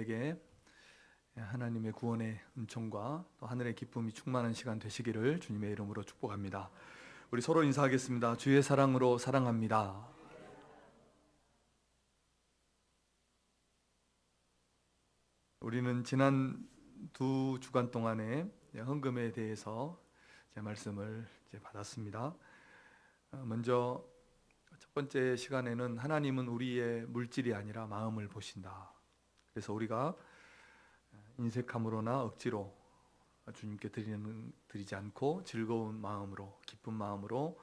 에게 하나님의 구원의 은총과 또 하늘의 기쁨이 충만한 시간 되시기를 주님의 이름으로 축복합니다. 우리 서로 인사하겠습니다. 주의 사랑으로 사랑합니다. 우리는 지난 두 주간 동안에 헌금에 대해서 말씀을 받았습니다. 먼저 첫 번째 시간에는 하나님은 우리의 물질이 아니라 마음을 보신다. 그래서 우리가 인색함으로나 억지로 주님께 드리지 않고 즐거운 마음으로, 기쁜 마음으로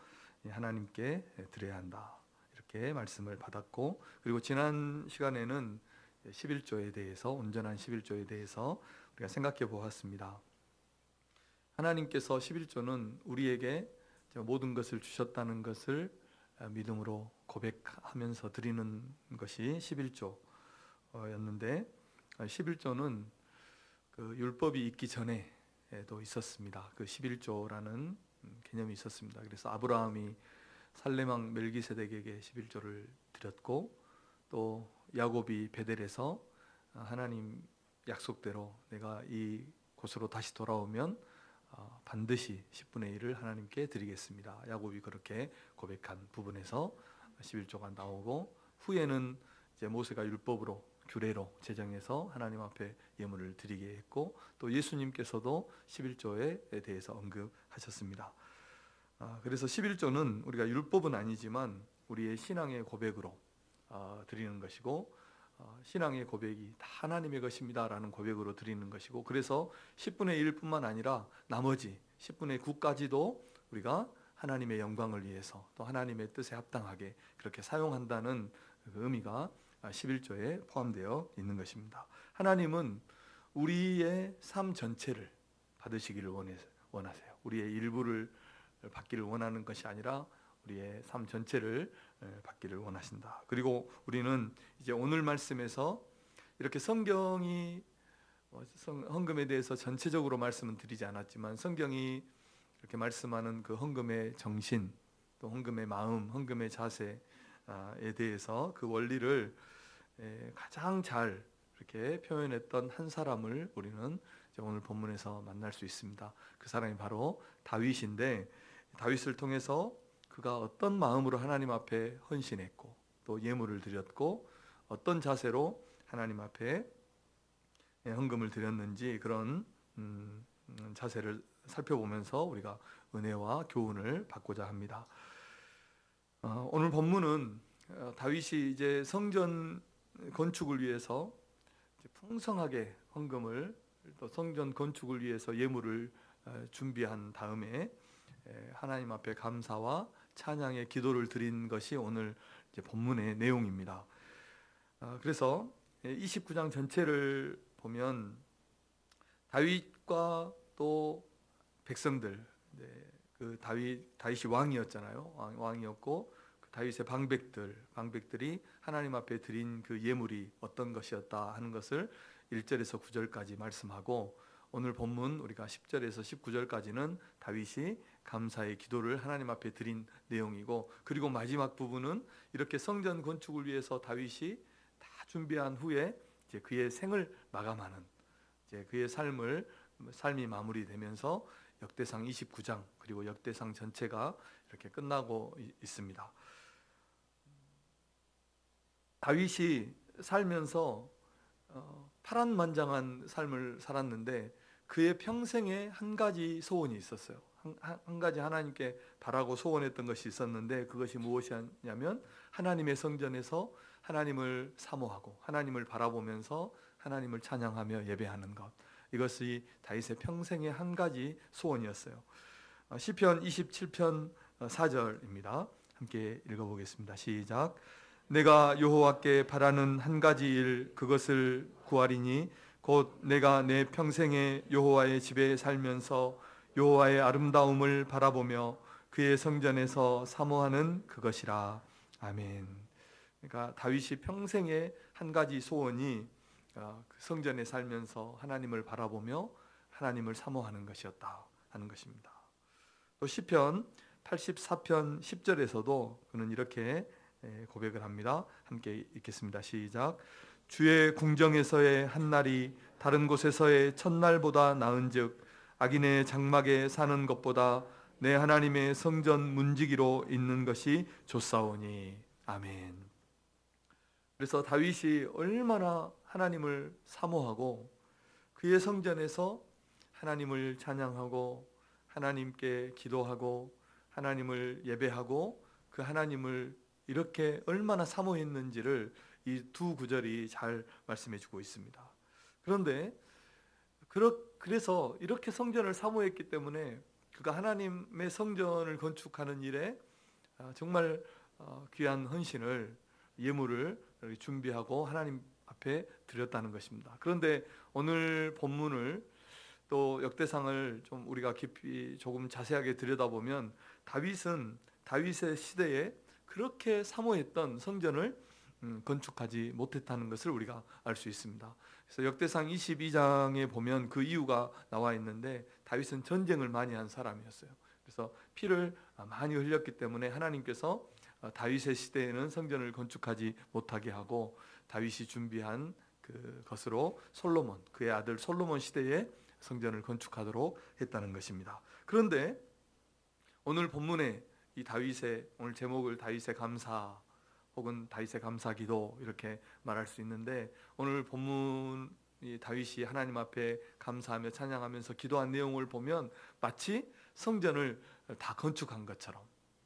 하나님께 드려야 한다, 이렇게 말씀을 받았고, 그리고 지난 시간에는 11조에 대해서, 온전한 11조에 대해서 우리가 생각해 보았습니다. 하나님께서 11조는 우리에게 모든 것을 주셨다는 것을 믿음으로 고백하면서 드리는 것이 11조였는데, 11조는 그 율법이 있기 전에도 있었습니다. 그 11조라는 개념이 있었습니다. 그래서 아브라함이 살레망 멜기세덱에게 11조를 드렸고, 또 야곱이 베델에서 하나님 약속대로 내가 이 곳으로 다시 돌아오면 반드시 10분의 1을 하나님께 드리겠습니다. 야곱이 그렇게 고백한 부분에서 11조가 나오고, 후에는 이제 모세가 율법으로, 규례로 제정해서 하나님 앞에 예물을 드리게 했고, 또 예수님께서도 11조에 대해서 언급하셨습니다. 그래서 11조는 우리가 율법은 아니지만 우리의 신앙의 고백으로 드리는 것이고, 신앙의 고백이 다 하나님의 것입니다 라는 고백으로 드리는 것이고, 그래서 10분의 1뿐만 아니라 나머지 10분의 9까지도 우리가 하나님의 영광을 위해서, 또 하나님의 뜻에 합당하게 그렇게 사용한다는 그 의미가 11조에 포함되어 있는 것입니다. 하나님은 우리의 삶 전체를 받으시기를 원하세요. 우리의 일부를 받기를 원하는 것이 아니라 우리의 삶 전체를 받기를 원하신다. 그리고 우리는 이제 오늘 말씀에서 이렇게 성경이 헌금에 대해서 전체적으로 말씀은 드리지 않았지만, 성경이 이렇게 말씀하는 그 헌금의 정신, 또 헌금의 마음, 헌금의 자세에 대해서 그 원리를 가장 잘 이렇게 표현했던 한 사람을 우리는 오늘 본문에서 만날 수 있습니다. 그 사람이 바로 다윗인데, 다윗을 통해서 그가 어떤 마음으로 하나님 앞에 헌신했고, 또 예물을 드렸고, 어떤 자세로 하나님 앞에 헌금을 드렸는지, 그런 자세를 살펴보면서 우리가 은혜와 교훈을 받고자 합니다. 오늘 본문은 다윗이 이제 성전 건축을 위해서 풍성하게 헌금을, 또 성전 건축을 위해서 예물을 준비한 다음에 하나님 앞에 감사와 찬양의 기도를 드린 것이 오늘 이제 본문의 내용입니다. 그래서 29장 전체를 보면 다윗과 또 백성들, 그 다윗이 왕이었잖아요. 왕이었고, 그 다윗의 방백들이 하나님 앞에 드린 그 예물이 어떤 것이었다 하는 것을 1절에서 9절까지 말씀하고, 오늘 본문 우리가 10절에서 19절까지는 다윗이 감사의 기도를 하나님 앞에 드린 내용이고, 그리고 마지막 부분은 이렇게 성전 건축을 위해서 다윗이 다 준비한 후에 이제 그의 생을 마감하는, 이제 그의 삶이 마무리되면서 역대상 29장 그리고 역대상 전체가 이렇게 끝나고 있습니다. 다윗이 살면서 파란만장한 삶을 살았는데, 그의 평생에 한 가지 소원이 있었어요. 한 가지 하나님께 바라고 소원했던 것이 있었는데, 그것이 무엇이었냐면 하나님의 성전에서 하나님을 사모하고 하나님을 바라보면서 하나님을 찬양하며 예배하는 것, 이것이 다윗의 평생의 한 가지 소원이었어요. 시편 27편 4절입니다. 함께 읽어보겠습니다. 시작. 내가 여호와께 바라는 한 가지 일, 그것을 구하리니 곧 내가 내 평생에 여호와의 집에 살면서 여호와의 아름다움을 바라보며 그의 성전에서 사모하는 그것이라. 아멘. 그러니까 다윗이 평생에 한 가지 소원이 성전에 살면서 하나님을 바라보며 하나님을 사모하는 것이었다 하는 것입니다. 또 시편 84편 10절에서도 그는 이렇게 고백을 합니다. 함께 읽겠습니다. 시작. 주의 궁정에서의 한 날이 다른 곳에서의 첫날보다 나은즉 악인의 장막에 사는 것보다 내 하나님의 성전 문지기로 있는 것이 좋사오니. 아멘. 그래서 다윗이 얼마나 하나님을 사모하고 그의 성전에서 하나님을 찬양하고 하나님께 기도하고 하나님을 예배하고 그 하나님을 이렇게 얼마나 사모했는지를 이 두 구절이 잘 말씀해 주고 있습니다. 그런데 그래서 이렇게 성전을 사모했기 때문에 그가 하나님의 성전을 건축하는 일에 정말 귀한 헌신을, 예물을 준비하고 하나님 앞에 드렸다는 것입니다. 그런데 오늘 본문을 또 역대상을 좀 우리가 깊이 조금 자세하게 들여다보면 다윗은 다윗의 시대에 그렇게 사모했던 성전을 건축하지 못했다는 것을 우리가 알 수 있습니다. 그래서 역대상 22장에 보면 그 이유가 나와 있는데 다윗은 전쟁을 많이 한 사람이었어요. 그래서 피를 많이 흘렸기 때문에 하나님께서 다윗의 시대에는 성전을 건축하지 못하게 하고 다윗이 준비한 그것으로 솔로몬, 그의 아들 솔로몬 시대에 성전을 건축하도록 했다는 것입니다. 그런데 오늘 본문에 이 다윗의, 오늘 제목을 다윗의 감사 혹은 다윗의 감사기도 이렇게 말할 수 있는데, 오늘 본문 이 다윗이 하나님 앞에 감사하며 찬양하면서 기도한 내용을 보면 마치 성전을 다 건축한 것처럼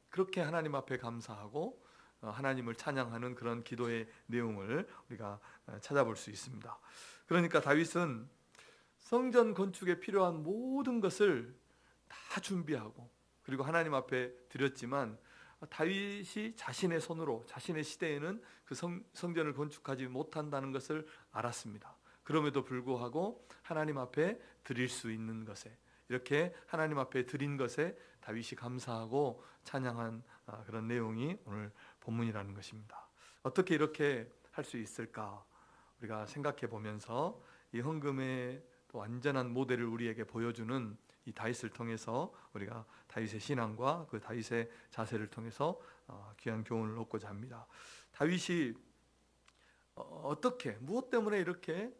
그렇게 하나님 앞에 감사하고 하나님을 찬양하는 그런 기도의 내용을 우리가 찾아볼 수 있습니다. 그러니까 다윗은 성전 건축에 필요한 모든 것을 다 준비하고 그리고 하나님 앞에 드렸지만, 다윗이 자신의 손으로 자신의 시대에는 그 성전을 건축하지 못한다는 것을 알았습니다. 그럼에도 불구하고 하나님 앞에 드릴 수 있는 것에, 이렇게 하나님 앞에 드린 것에 다윗이 감사하고 찬양한 그런 내용이 오늘 본문이라는 것입니다. 어떻게 이렇게 할 수 있을까 우리가 생각해 보면서 이 헌금의 또 완전한 모델을 우리에게 보여주는 이 다윗을 통해서 우리가 다윗의 신앙과 그 다윗의 자세를 통해서 귀한 교훈을 얻고자 합니다. 다윗이 어떻게, 무엇 때문에 이렇게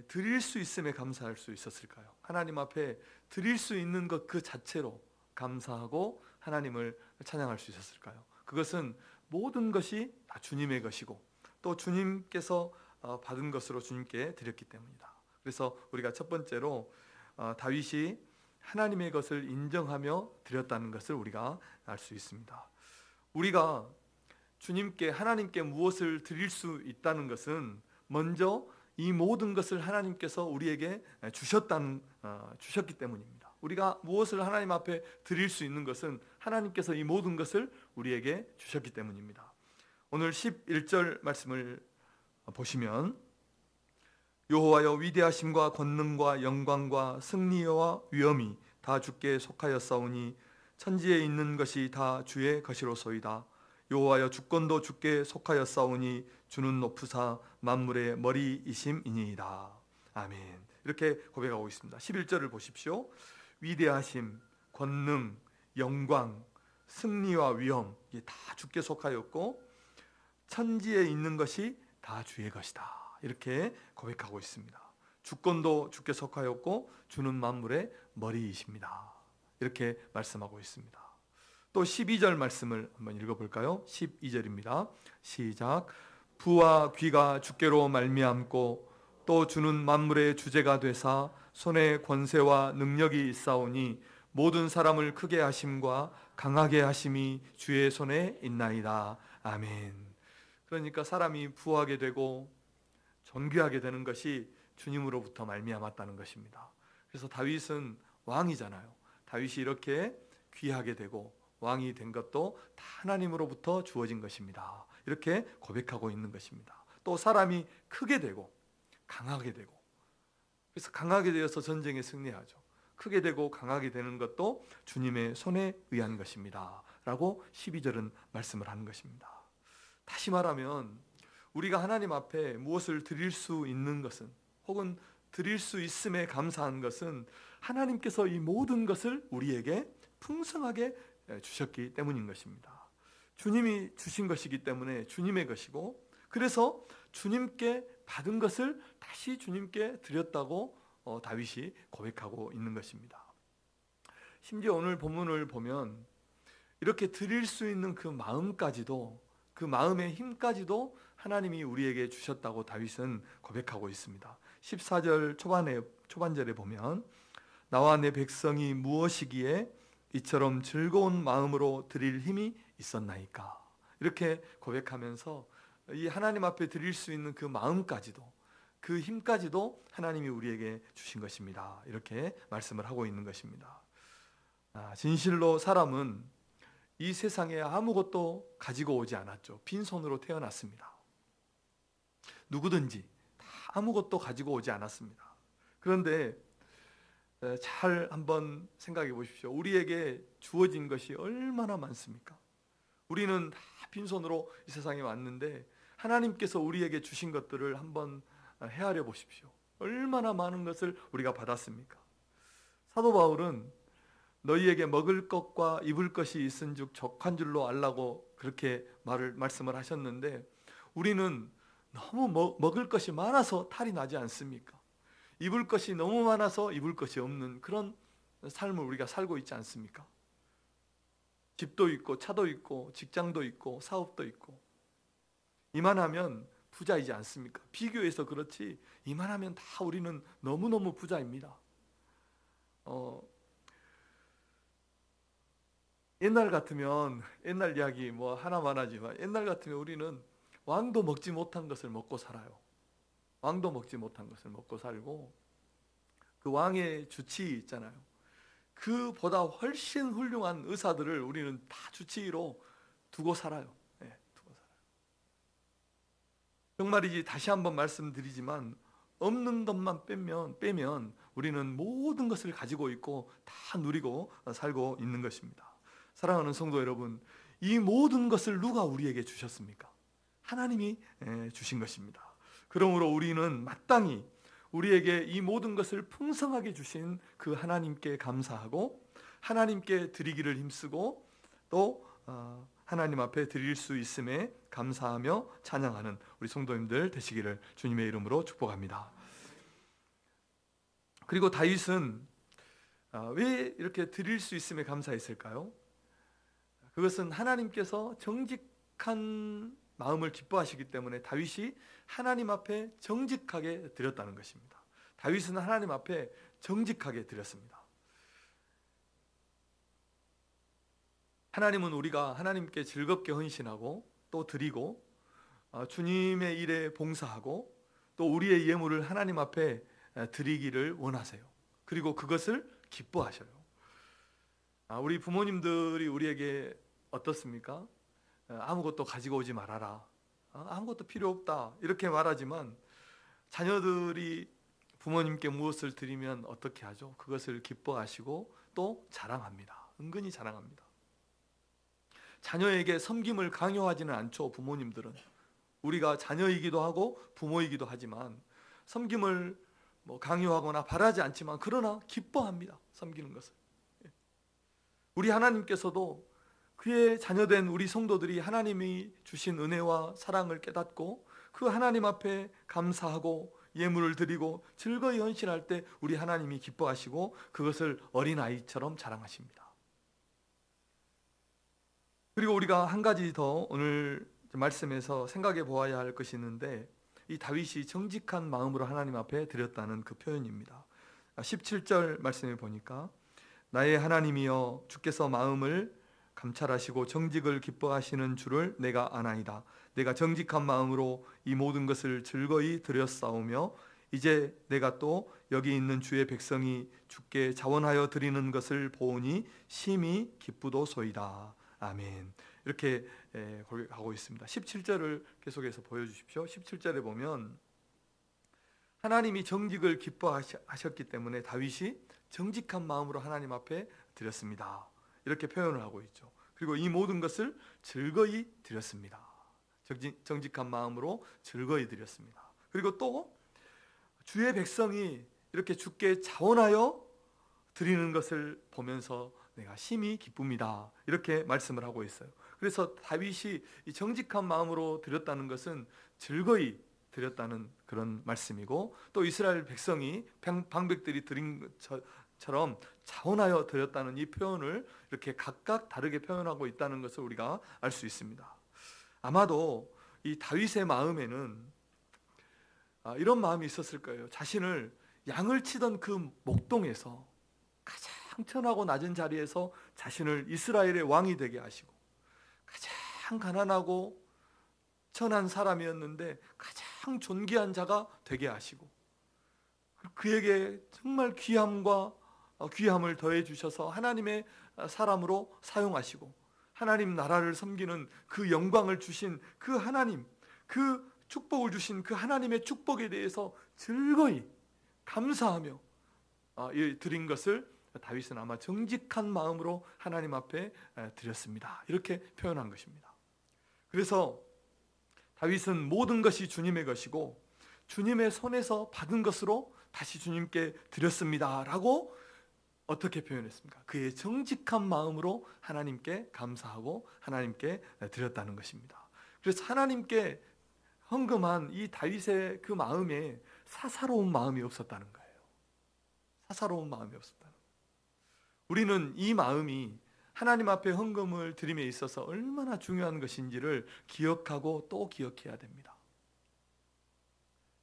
드릴 수 있음에 감사할 수 있었을까요? 하나님 앞에 드릴 수 있는 것 그 자체로 감사하고 하나님을 찬양할 수 있었을까요? 그것은 모든 것이 다 주님의 것이고 또 주님께서 받은 것으로 주님께 드렸기 때문이다. 그래서 우리가 첫 번째로 다윗이 하나님의 것을 인정하며 드렸다는 것을 우리가 알 수 있습니다. 우리가 주님께, 하나님께 무엇을 드릴 수 있다는 것은 먼저 이 모든 것을 하나님께서 우리에게 주셨기 때문입니다. 우리가 무엇을 하나님 앞에 드릴 수 있는 것은 하나님께서 이 모든 것을 우리에게 주셨기 때문입니다. 오늘 11절 말씀을 보시면 여호와여 위대하심과 권능과 영광과 승리와 위엄이 다 주께 속하였사오니 천지에 있는 것이 다 주의 것이로소이다. 여호와여 주권도 주께 속하였사오니 주는 높으사 만물의 머리이심이니이다. 아멘. 이렇게 고백하고 있습니다. 11절을 보십시오. 위대하심, 권능, 영광, 승리와 위엄, 이게 다 주께 속하였고 천지에 있는 것이 다 주의 것이다. 이렇게 고백하고 있습니다. 주권도 주께 속하였고 주는 만물의 머리이십니다. 이렇게 말씀하고 있습니다. 또 12절 말씀을 한번 읽어볼까요? 12절입니다. 시작. 부와 귀가 주께로 말미암고 또 주는 만물의 주제가 되사 손에 권세와 능력이 있사오니 모든 사람을 크게 하심과 강하게 하심이 주의 손에 있나이다. 아멘. 그러니까 사람이 부하게 되고 존귀하게 되는 것이 주님으로부터 말미암았다는 것입니다. 그래서 다윗은 왕이잖아요. 다윗이 이렇게 귀하게 되고 왕이 된 것도 다 하나님으로부터 주어진 것입니다. 이렇게 고백하고 있는 것입니다. 또 사람이 크게 되고 강하게 되고, 그래서 강하게 되어서 전쟁에 승리하죠. 크게 되고 강하게 되는 것도 주님의 손에 의한 것입니다 라고 12절은 말씀을 하는 것입니다. 다시 말하면 우리가 하나님 앞에 무엇을 드릴 수 있는 것은, 혹은 드릴 수 있음에 감사한 것은 하나님께서 이 모든 것을 우리에게 풍성하게 주셨기 때문인 것입니다. 주님이 주신 것이기 때문에 주님의 것이고, 그래서 주님께 받은 것을 다시 주님께 드렸다고 다윗이 고백하고 있는 것입니다. 심지어 오늘 본문을 보면 이렇게 드릴 수 있는 그 마음까지도, 그 마음의 힘까지도 하나님이 우리에게 주셨다고 다윗은 고백하고 있습니다. 14절 초반절에 보면 나와 내 백성이 무엇이기에 이처럼 즐거운 마음으로 드릴 힘이 있었나이까, 이렇게 고백하면서 이 하나님 앞에 드릴 수 있는 그 마음까지도, 그 힘까지도 하나님이 우리에게 주신 것입니다. 이렇게 말씀을 하고 있는 것입니다. 진실로 사람은 이 세상에 아무것도 가지고 오지 않았죠. 빈손으로 태어났습니다. 누구든지 다 아무것도 가지고 오지 않았습니다. 그런데 잘 한번 생각해 보십시오. 우리에게 주어진 것이 얼마나 많습니까? 우리는 다 빈손으로 이 세상에 왔는데 하나님께서 우리에게 주신 것들을 한번 헤아려 보십시오. 얼마나 많은 것을 우리가 받았습니까? 사도 바울은 너희에게 먹을 것과 입을 것이 있은즉 족한 줄로 알라고 그렇게 말씀을 하셨는데, 우리는 너무 먹을 것이 많아서 탈이 나지 않습니까? 입을 것이 너무 많아서 입을 것이 없는 그런 삶을 우리가 살고 있지 않습니까? 집도 있고 차도 있고 직장도 있고 사업도 있고, 이만하면 부자이지 않습니까? 비교해서 그렇지 이만하면 다 우리는 너무너무 부자입니다. 옛날 같으면, 옛날 이야기 뭐 하나만 하지만, 옛날 같으면 우리는 왕도 먹지 못한 것을 먹고 살아요. 왕도 먹지 못한 것을 먹고 살고, 그 왕의 주치 있잖아요. 그보다 훨씬 훌륭한 의사들을 우리는 다 주치의로 두고 살아요. 두고 살아요. 정말이지, 다시 한번 말씀드리지만 없는 것만 빼면 우리는 모든 것을 가지고 있고 다 누리고 살고 있는 것입니다. 사랑하는 성도 여러분, 이 모든 것을 누가 우리에게 주셨습니까? 하나님이 주신 것입니다. 그러므로 우리는 마땅히 우리에게 이 모든 것을 풍성하게 주신 그 하나님께 감사하고, 하나님께 드리기를 힘쓰고, 또 하나님 앞에 드릴 수 있음에 감사하며 찬양하는 우리 성도님들 되시기를 주님의 이름으로 축복합니다. 그리고 다윗은 왜 이렇게 드릴 수 있음에 감사했을까요? 그것은 하나님께서 정직한 마음을 기뻐하시기 때문에 다윗이 하나님 앞에 정직하게 드렸다는 것입니다. 다윗은 하나님 앞에 정직하게 드렸습니다. 하나님은 우리가 하나님께 즐겁게 헌신하고 또 드리고 주님의 일에 봉사하고 또 우리의 예물을 하나님 앞에 드리기를 원하세요. 그리고 그것을 기뻐하셔요. 우리 부모님들이 우리에게 어떻습니까? 아무것도 가지고 오지 말아라, 아무것도 필요 없다, 이렇게 말하지만 자녀들이 부모님께 무엇을 드리면 어떻게 하죠? 그것을 기뻐하시고 또 자랑합니다. 은근히 자랑합니다. 자녀에게 섬김을 강요하지는 않죠. 부모님들은 우리가 자녀이기도 하고 부모이기도 하지만 섬김을 강요하거나 바라지 않지만 그러나 기뻐합니다. 섬기는 것을. 우리 하나님께서도 그의 자녀된 우리 성도들이 하나님이 주신 은혜와 사랑을 깨닫고 그 하나님 앞에 감사하고 예물을 드리고 즐거이 헌신할 때 우리 하나님이 기뻐하시고 그것을 어린아이처럼 자랑하십니다. 그리고 우리가 한 가지 더 오늘 말씀에서 생각해 보아야 할 것이 있는데, 이 다윗이 정직한 마음으로 하나님 앞에 드렸다는 그 표현입니다. 17절 말씀에 보니까 나의 하나님이여 주께서 마음을 감찰하시고 정직을 기뻐하시는 줄을 내가 아나이다. 내가 정직한 마음으로 이 모든 것을 즐거이 드렸사오며 이제 내가 또 여기 있는 주의 백성이 주께 자원하여 드리는 것을 보오니 심히 기쁘도소이다. 아멘. 이렇게 고백하고 있습니다. 17절을 계속해서 보여주십시오. 17절에 보면 하나님이 정직을 기뻐하셨기 때문에 다윗이 정직한 마음으로 하나님 앞에 드렸습니다. 이렇게 표현을 하고 있죠. 그리고 이 모든 것을 즐거이 드렸습니다. 정직한 마음으로 즐거이 드렸습니다. 그리고 또 주의 백성이 이렇게 주께 자원하여 드리는 것을 보면서 내가 심히 기쁩니다. 이렇게 말씀을 하고 있어요. 그래서 다윗이 이 정직한 마음으로 드렸다는 것은 즐거이 드렸다는 그런 말씀이고, 또 이스라엘 백성이 방백들이 드린 것처럼 자원하여 드렸다는 이 표현을 이렇게 각각 다르게 표현하고 있다는 것을 우리가 알 수 있습니다. 아마도 이 다윗의 마음에는 이런 마음이 있었을 거예요. 자신을 양을 치던 그 목동에서 가장 천하고 낮은 자리에서 자신을 이스라엘의 왕이 되게 하시고, 가장 가난하고 천한 사람이었는데 가장 존귀한 자가 되게 하시고, 그에게 정말 귀함을 더해 주셔서 하나님의 사람으로 사용하시고, 하나님 나라를 섬기는 그 영광을 주신 그 하나님, 그 축복을 주신 그 하나님의 축복에 대해서 즐거이 감사하며 드린 것을 다윗은 아마 정직한 마음으로 하나님 앞에 드렸습니다. 이렇게 표현한 것입니다. 그래서 다윗은 모든 것이 주님의 것이고 주님의 손에서 받은 것으로 다시 주님께 드렸습니다 라고 어떻게 표현했습니까? 그의 정직한 마음으로 하나님께 감사하고 하나님께 드렸다는 것입니다. 그래서 하나님께 헌금한 이 다윗의 그 마음에 사사로운 마음이 없었다는 거예요. 사사로운 마음이 없었다는 거예요. 우리는 이 마음이 하나님 앞에 헌금을 드림에 있어서 얼마나 중요한 것인지를 기억하고 또 기억해야 됩니다.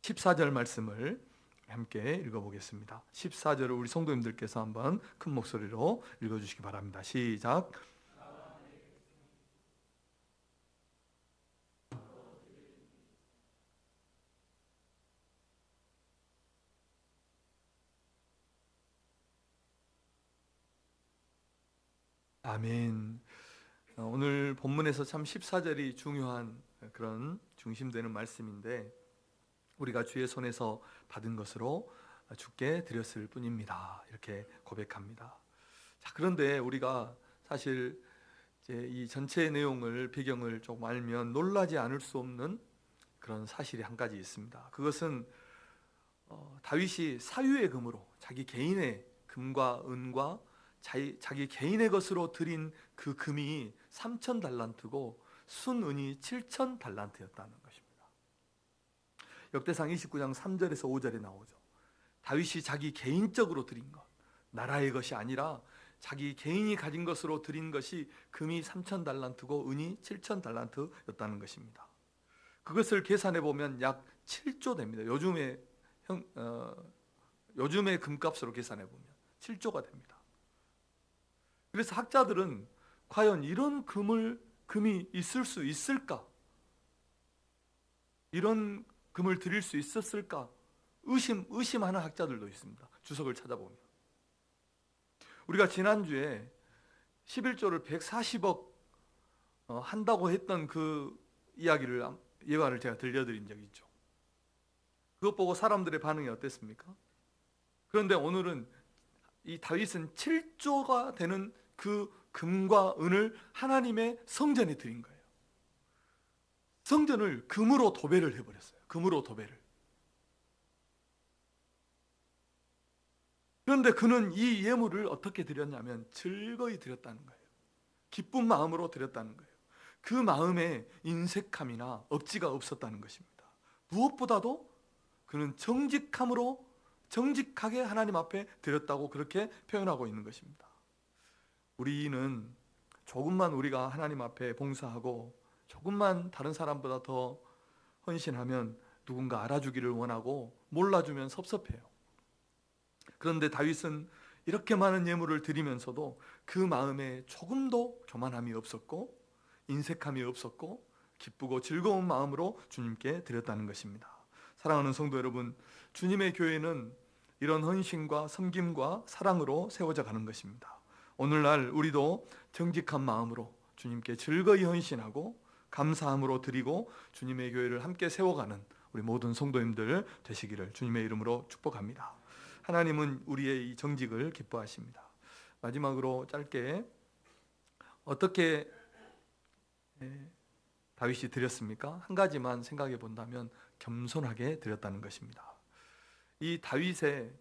14절 말씀을 함께 읽어보겠습니다. 14절을 우리 성도님들께서 한번 큰 목소리로 읽어주시기 바랍니다. 시작. 아멘. 오늘 본문에서 참 14절이 중요한 그런 중심되는 말씀인데, 우리가 주의 손에서 받은 것으로 주께 드렸을 뿐입니다. 이렇게 고백합니다. 자, 그런데 우리가 사실 이제 이 전체 내용을, 배경을 조금 알면 놀라지 않을 수 없는 그런 사실이 한 가지 있습니다. 그것은 다윗이 사유의 금으로, 자기 개인의 금과 은과 자기 개인의 것으로 드린 그 금이 3,000달란트고 순은이 7,000달란트였다는 것입니다. 역대상 29장 3절에서 5절에 나오죠. 다윗이 자기 개인적으로 드린 것, 나라의 것이 아니라 자기 개인이 가진 것으로 드린 것이 금이 3,000달란트고 은이 7,000달란트였다는 것입니다. 그것을 계산해 보면 약 7조 됩니다. 요즘의 금값으로 계산해 보면 7조가 됩니다. 그래서 학자들은 과연 이런 금이 있을 수 있을까? 이런 금을 드릴 수 있었을까? 의심하는 학자들도 있습니다. 주석을 찾아보면. 우리가 지난주에 11조를 140억 한다고 했던 그 예화를 제가 들려드린 적이 있죠. 그것 보고 사람들의 반응이 어땠습니까? 그런데 오늘은 이 다윗은 7조가 되는 그 금과 은을 하나님의 성전에 드린 거예요. 성전을 금으로 도배를 해버렸어요. 금으로 도배를. 그런데 그는 이 예물을 어떻게 드렸냐면 즐거이 드렸다는 거예요. 기쁜 마음으로 드렸다는 거예요. 그 마음에 인색함이나 억지가 없었다는 것입니다. 무엇보다도 그는 정직하게 하나님 앞에 드렸다고 그렇게 표현하고 있는 것입니다. 우리는 조금만 우리가 하나님 앞에 봉사하고 조금만 다른 사람보다 더 헌신하면 누군가 알아주기를 원하고 몰라주면 섭섭해요. 그런데 다윗은 이렇게 많은 예물을 드리면서도 그 마음에 조금도 교만함이 없었고 인색함이 없었고 기쁘고 즐거운 마음으로 주님께 드렸다는 것입니다. 사랑하는 성도 여러분, 주님의 교회는 이런 헌신과 섬김과 사랑으로 세워져 가는 것입니다. 오늘날 우리도 정직한 마음으로 주님께 즐거이 헌신하고 감사함으로 드리고 주님의 교회를 함께 세워가는 우리 모든 성도님들 되시기를 주님의 이름으로 축복합니다. 하나님은 우리의 이 정직을 기뻐하십니다. 마지막으로 짧게 어떻게 다윗이 드렸습니까? 한 가지만 생각해 본다면 겸손하게 드렸다는 것입니다. 이 다윗의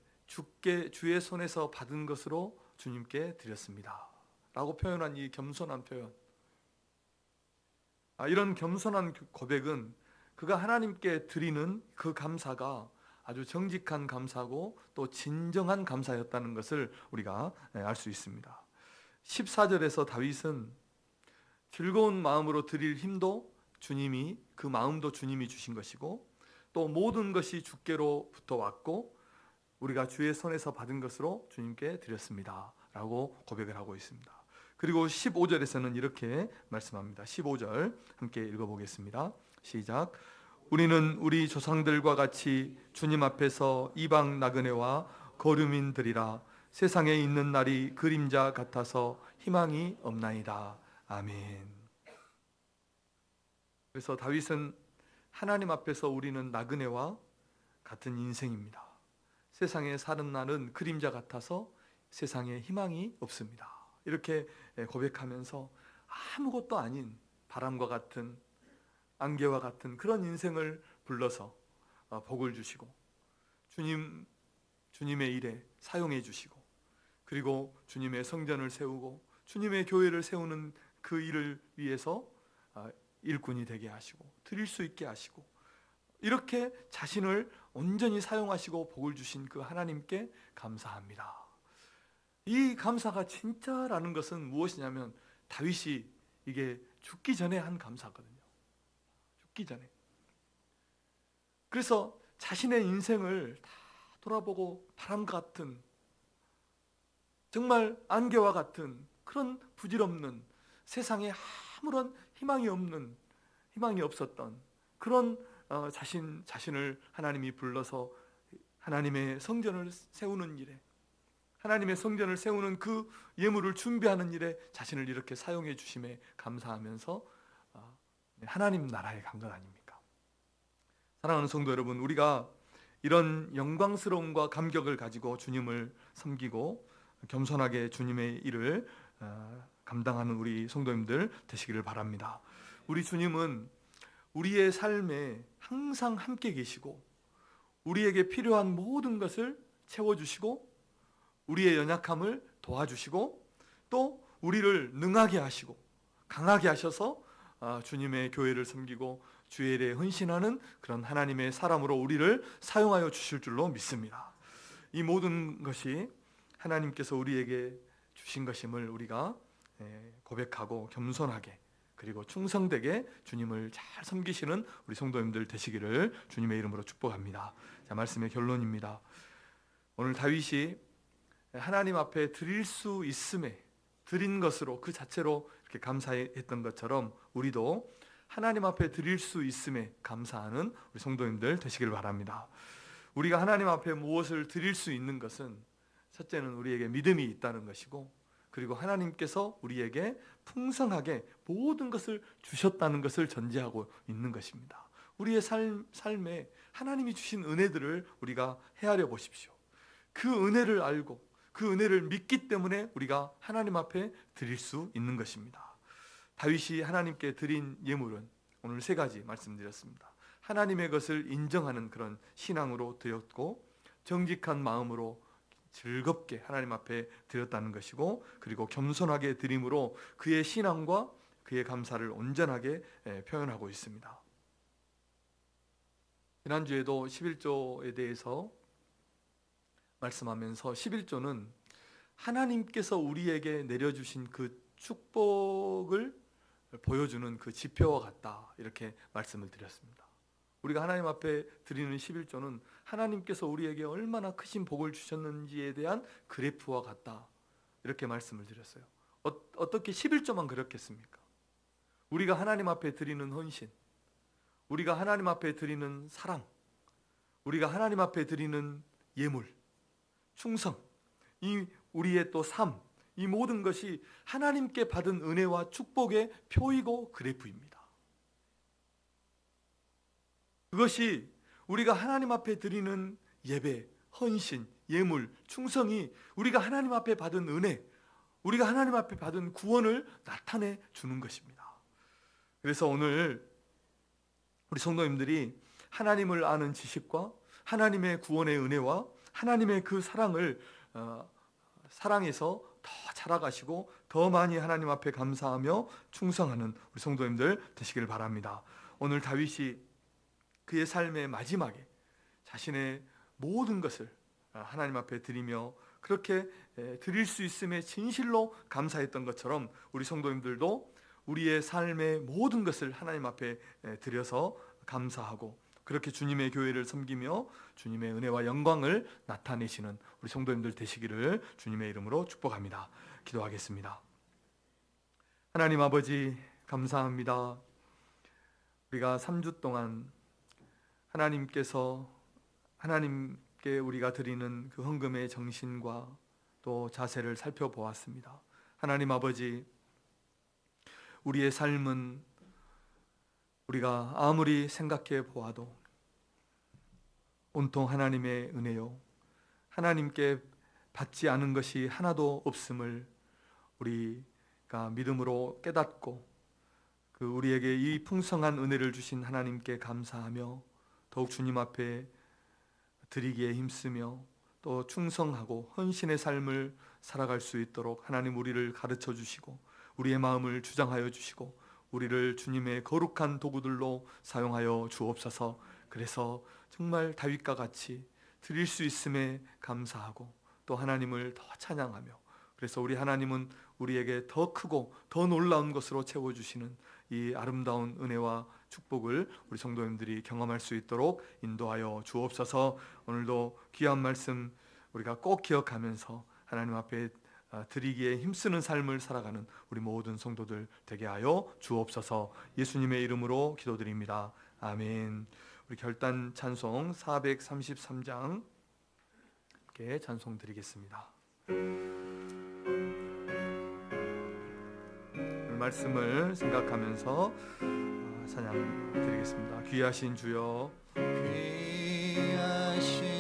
주의 손에서 받은 것으로 주님께 드렸습니다 라고 표현한 이 겸손한 표현, 이런 겸손한 고백은 그가 하나님께 드리는 그 감사가 아주 정직한 감사고 또 진정한 감사였다는 것을 우리가 알 수 있습니다. 14절에서 다윗은 즐거운 마음으로 드릴 힘도 주님이, 그 마음도 주님이 주신 것이고 또 모든 것이 주께로부터 왔고 우리가 주의 손에서 받은 것으로 주님께 드렸습니다 라고 고백을 하고 있습니다. 그리고 15절에서는 이렇게 말씀합니다. 15절 함께 읽어보겠습니다. 시작. 우리는 우리 조상들과 같이 주님 앞에서 이방 나그네와 거류민들이라 세상에 있는 날이 그림자 같아서 희망이 없나이다. 아멘. 그래서 다윗은 하나님 앞에서 우리는 나그네와 같은 인생입니다. 세상에 사는 날은 그림자 같아서 세상에 희망이 없습니다. 이렇게 고백하면서 아무것도 아닌 바람과 같은, 안개와 같은 그런 인생을 불러서 복을 주시고 주님의 일에 사용해 주시고 그리고 주님의 성전을 세우고 주님의 교회를 세우는 그 일을 위해서 일꾼이 되게 하시고 드릴 수 있게 하시고 이렇게 자신을 온전히 사용하시고 복을 주신 그 하나님께 감사합니다. 이 감사가 진짜라는 것은 무엇이냐면 다윗이 이게 죽기 전에 한 감사거든요. 죽기 전에. 그래서 자신의 인생을 다 돌아보고 바람 같은, 정말 안개와 같은 그런 부질없는, 세상에 아무런 희망이 없었던 그런 자신을 하나님이 불러서 하나님의 성전을 세우는 일에, 하나님의 성전을 세우는 그 예물을 준비하는 일에 자신을 이렇게 사용해 주심에 감사하면서 하나님 나라에 간 것 아닙니까? 사랑하는 성도 여러분, 우리가 이런 영광스러움과 감격을 가지고 주님을 섬기고 겸손하게 주님의 일을 감당하는 우리 성도님들 되시기를 바랍니다. 우리 주님은 우리의 삶에 항상 함께 계시고 우리에게 필요한 모든 것을 채워주시고 우리의 연약함을 도와주시고 또 우리를 능하게 하시고 강하게 하셔서 주님의 교회를 섬기고 주의 일에 헌신하는 그런 하나님의 사람으로 우리를 사용하여 주실 줄로 믿습니다. 이 모든 것이 하나님께서 우리에게 주신 것임을 우리가 고백하고 겸손하게 그리고 충성되게 주님을 잘 섬기시는 우리 성도님들 되시기를 주님의 이름으로 축복합니다. 자, 말씀의 결론입니다. 오늘 다윗이 하나님 앞에 드릴 수 있음에 드린 것으로 그 자체로 이렇게 감사했던 것처럼 우리도 하나님 앞에 드릴 수 있음에 감사하는 우리 성도님들 되시길 바랍니다. 우리가 하나님 앞에 무엇을 드릴 수 있는 것은 첫째는 우리에게 믿음이 있다는 것이고 그리고 하나님께서 우리에게 풍성하게 모든 것을 주셨다는 것을 전제하고 있는 것입니다. 우리의 삶에 하나님이 주신 은혜들을 우리가 헤아려 보십시오. 그 은혜를 알고 그 은혜를 믿기 때문에 우리가 하나님 앞에 드릴 수 있는 것입니다. 다윗이 하나님께 드린 예물은 오늘 세 가지 말씀드렸습니다. 하나님의 것을 인정하는 그런 신앙으로 드렸고 정직한 마음으로 즐겁게 하나님 앞에 드렸다는 것이고 그리고 겸손하게 드림으로 그의 신앙과 그의 감사를 온전하게 표현하고 있습니다. 지난주에도 11조에 대해서 말씀하면서 11조는 하나님께서 우리에게 내려주신 그 축복을 보여주는 그 지표와 같다 이렇게 말씀을 드렸습니다. 우리가 하나님 앞에 드리는 11조는 하나님께서 우리에게 얼마나 크신 복을 주셨는지에 대한 그래프와 같다 이렇게 말씀을 드렸어요. 어떻게 11조만 그렇겠습니까? 우리가 하나님 앞에 드리는 헌신, 우리가 하나님 앞에 드리는 사랑, 우리가 하나님 앞에 드리는 예물, 충성, 이 우리의 또 삶, 이 모든 것이 하나님께 받은 은혜와 축복의 표이고 그래프입니다. 그것이 우리가 하나님 앞에 드리는 예배, 헌신, 예물, 충성이 우리가 하나님 앞에 받은 은혜, 우리가 하나님 앞에 받은 구원을 나타내 주는 것입니다. 그래서 오늘 우리 성도님들이 하나님을 아는 지식과 하나님의 구원의 은혜와 하나님의 그 사랑을 사랑해서 더 자라가시고 더 많이 하나님 앞에 감사하며 충성하는 우리 성도님들 되시길 바랍니다. 오늘 다윗이 그의 삶의 마지막에 자신의 모든 것을 하나님 앞에 드리며 그렇게 드릴 수 있음에 진실로 감사했던 것처럼 우리 성도님들도 우리의 삶의 모든 것을 하나님 앞에 드려서 감사하고 그렇게 주님의 교회를 섬기며 주님의 은혜와 영광을 나타내시는 우리 성도님들 되시기를 주님의 이름으로 축복합니다. 기도하겠습니다. 하나님 아버지 감사합니다. 우리가 3주 동안 하나님께 우리가 드리는 그 헌금의 정신과 또 자세를 살펴보았습니다. 하나님 아버지, 우리의 삶은 우리가 아무리 생각해 보아도 온통 하나님의 은혜요, 하나님께 받지 않은 것이 하나도 없음을 우리가 믿음으로 깨닫고 그 우리에게 이 풍성한 은혜를 주신 하나님께 감사하며 더욱 주님 앞에 드리기에 힘쓰며 또 충성하고 헌신의 삶을 살아갈 수 있도록 하나님 우리를 가르쳐 주시고 우리의 마음을 주장하여 주시고 우리를 주님의 거룩한 도구들로 사용하여 주옵소서. 그래서 정말 다윗과 같이 드릴 수 있음에 감사하고 또 하나님을 더 찬양하며, 그래서 우리 하나님은 우리에게 더 크고 더 놀라운 것으로 채워주시는 이 아름다운 은혜와 축복을 우리 성도님들이 경험할 수 있도록 인도하여 주옵소서. 오늘도 귀한 말씀 우리가 꼭 기억하면서 하나님 앞에 드리기에 힘쓰는 삶을 살아가는 우리 모든 성도들 되게 하여 주옵소서. 예수님의 이름으로 기도드립니다. 아멘. 우리 결단 찬송 433장 함께 찬송 드리겠습니다. 말씀을 생각하면서 찬양 드리겠습니다. 귀하신 주여, 귀하신